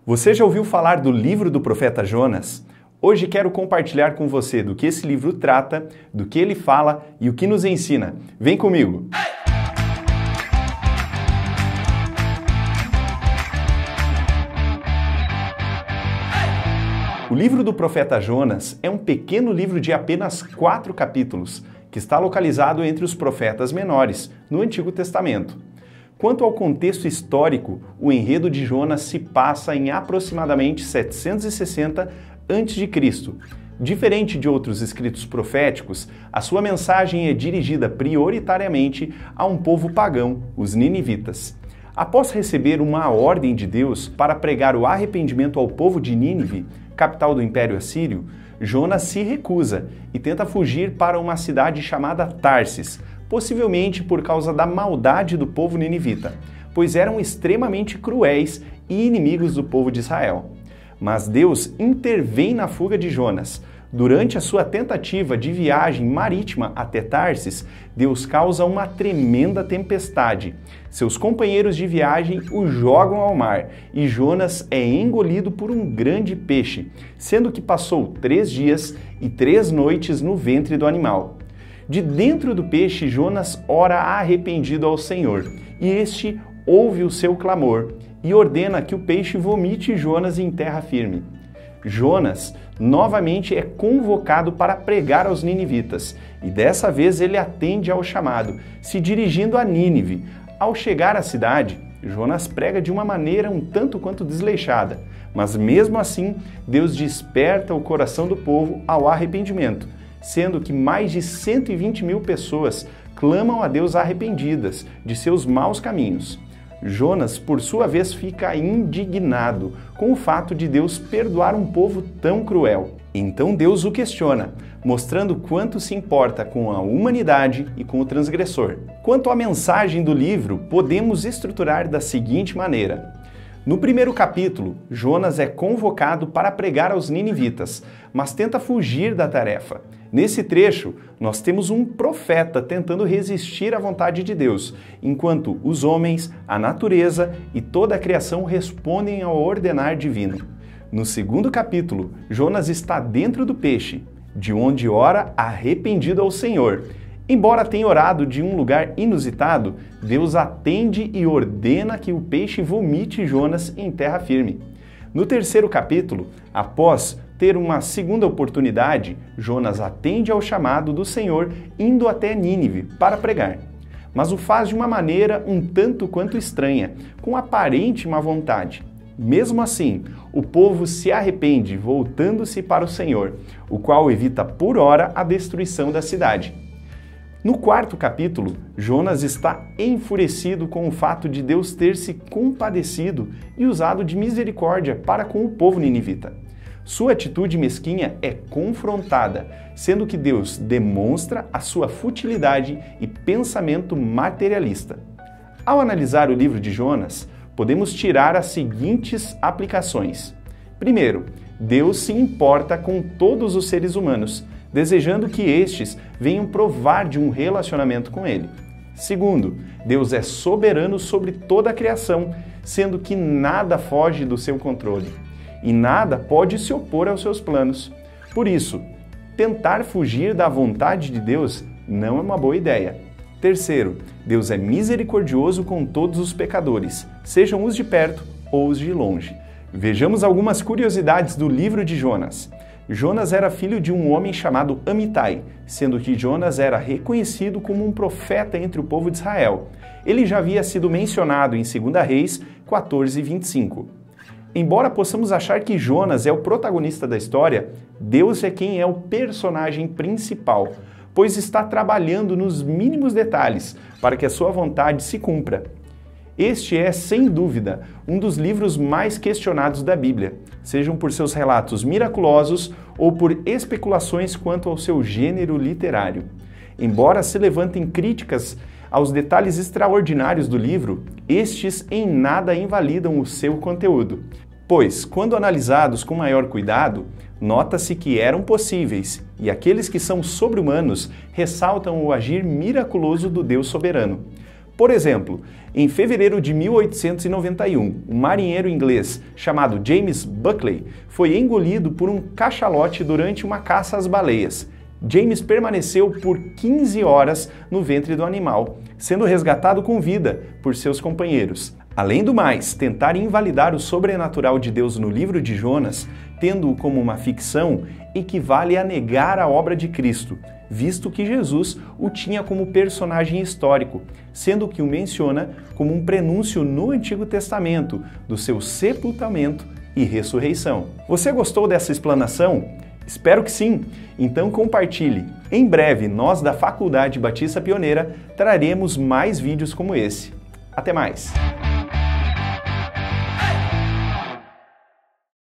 Você já ouviu falar do livro do profeta Jonas? Hoje quero compartilhar com você do que esse livro trata, do que ele fala e o que nos ensina. Vem comigo! O livro do profeta Jonas é um pequeno livro de apenas 4 capítulos, que está localizado entre os profetas menores, no Antigo Testamento. Quanto ao contexto histórico, o enredo de Jonas se passa em aproximadamente 760 a.C. Diferente de outros escritos proféticos, a sua mensagem é dirigida prioritariamente a um povo pagão, os ninivitas. Após receber uma ordem de Deus para pregar o arrependimento ao povo de Nínive, capital do Império Assírio, Jonas se recusa e tenta fugir para uma cidade chamada Tarsis, possivelmente por causa da maldade do povo ninivita, pois eram extremamente cruéis e inimigos do povo de Israel. Mas Deus intervém na fuga de Jonas. Durante a sua tentativa de viagem marítima até Tarsis, Deus causa uma tremenda tempestade. Seus companheiros de viagem o jogam ao mar e Jonas é engolido por um grande peixe, sendo que passou 3 dias e 3 noites no ventre do animal. De dentro do peixe, Jonas ora arrependido ao Senhor, e este ouve o seu clamor e ordena que o peixe vomite Jonas em terra firme. Jonas novamente é convocado para pregar aos ninivitas, e dessa vez ele atende ao chamado, se dirigindo a Nínive. Ao chegar à cidade, Jonas prega de uma maneira um tanto quanto desleixada, mas mesmo assim Deus desperta o coração do povo ao arrependimento, sendo que mais de 120 mil pessoas clamam a Deus arrependidas de seus maus caminhos. Jonas, por sua vez, fica indignado com o fato de Deus perdoar um povo tão cruel. Então Deus o questiona, mostrando quanto se importa com a humanidade e com o transgressor. Quanto à mensagem do livro, podemos estruturar da seguinte maneira. No primeiro capítulo, Jonas é convocado para pregar aos ninivitas, mas tenta fugir da tarefa. Nesse trecho, nós temos um profeta tentando resistir à vontade de Deus, enquanto os homens, a natureza e toda a criação respondem ao ordenar divino. No segundo capítulo, Jonas está dentro do peixe, de onde ora arrependido ao Senhor. Embora tenha orado de um lugar inusitado, Deus atende e ordena que o peixe vomite Jonas em terra firme. No terceiro capítulo, após ter uma segunda oportunidade, Jonas atende ao chamado do Senhor, indo até Nínive para pregar. Mas o faz de uma maneira um tanto quanto estranha, com aparente má vontade. Mesmo assim, o povo se arrepende, voltando-se para o Senhor, o qual evita por hora a destruição da cidade. No quarto capítulo, Jonas está enfurecido com o fato de Deus ter se compadecido e usado de misericórdia para com o povo ninivita. Sua atitude mesquinha é confrontada, sendo que Deus demonstra a sua futilidade e pensamento materialista. Ao analisar o livro de Jonas, podemos tirar as seguintes aplicações. Primeiro, Deus se importa com todos os seres humanos, desejando que estes venham provar de um relacionamento com Ele. Segundo, Deus é soberano sobre toda a criação, sendo que nada foge do seu controle e nada pode se opor aos seus planos. Por isso, tentar fugir da vontade de Deus não é uma boa ideia. Terceiro, Deus é misericordioso com todos os pecadores, sejam os de perto ou os de longe. Vejamos algumas curiosidades do livro de Jonas. Jonas era filho de um homem chamado Amitai, sendo que Jonas era reconhecido como um profeta entre o povo de Israel. Ele já havia sido mencionado em 2 Reis 14:25. Embora possamos achar que Jonas é o protagonista da história, Deus é quem é o personagem principal, pois está trabalhando nos mínimos detalhes para que a sua vontade se cumpra. Este é, sem dúvida, um dos livros mais questionados da Bíblia, sejam por seus relatos miraculosos ou por especulações quanto ao seu gênero literário. Embora se levantem críticas aos detalhes extraordinários do livro, estes em nada invalidam o seu conteúdo, pois, quando analisados com maior cuidado, nota-se que eram possíveis, e aqueles que são sobre-humanos ressaltam o agir miraculoso do Deus soberano. Por exemplo, em fevereiro de 1891, um marinheiro inglês chamado James Buckley foi engolido por um cachalote durante uma caça às baleias. James permaneceu por 15 horas no ventre do animal, sendo resgatado com vida por seus companheiros. Além do mais, tentar invalidar o sobrenatural de Deus no livro de Jonas, tendo-o como uma ficção, equivale a negar a obra de Cristo, visto que Jesus o tinha como personagem histórico, sendo que o menciona como um prenúncio no Antigo Testamento do seu sepultamento e ressurreição. Você gostou dessa explanação? Espero que sim! Então compartilhe. Em breve, nós da Faculdade Batista Pioneira traremos mais vídeos como esse. Até mais!